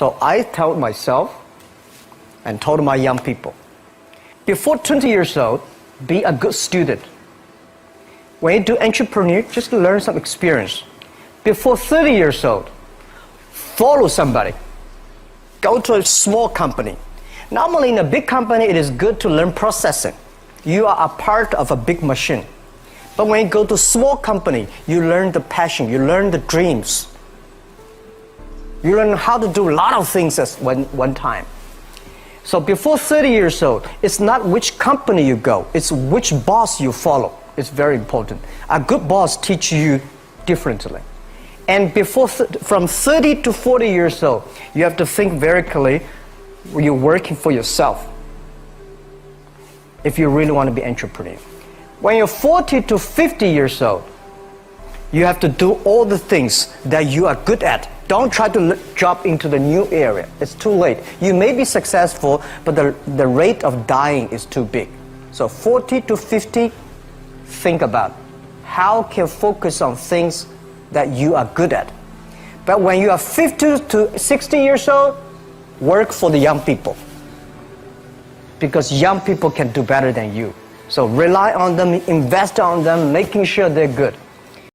So I told myself and told my young people, before 20 years old, be a good student. When you do entrepreneur, just learn some experience. Before 30 years old, follow somebody. Go to a small company. Normally in a big company, it is good to learn processing. You are a part of a big machine. But when you go to a small company, you learn the passion, you learn the dreams. You learn how to do a lot of things at one time. So before 30 years old, it's not which company you go, it's which boss you follow. It's very important. A good boss teaches you differently. And from 30 to 40 years old, you have to think very clearly, you're working for yourself if you really want to be an entrepreneur. When you're 40 to 50 years old, you have to do all the things that you are good at. Don't try to jump into the new area. It's too late. You may be successful, but the rate of dying is too big. So 40 to 50, think about how can you focus on things that you are good at. But when you are 50 to 60 years old, work for the young people. Because young people can do better than you. So rely on them, invest on them, making sure they're good.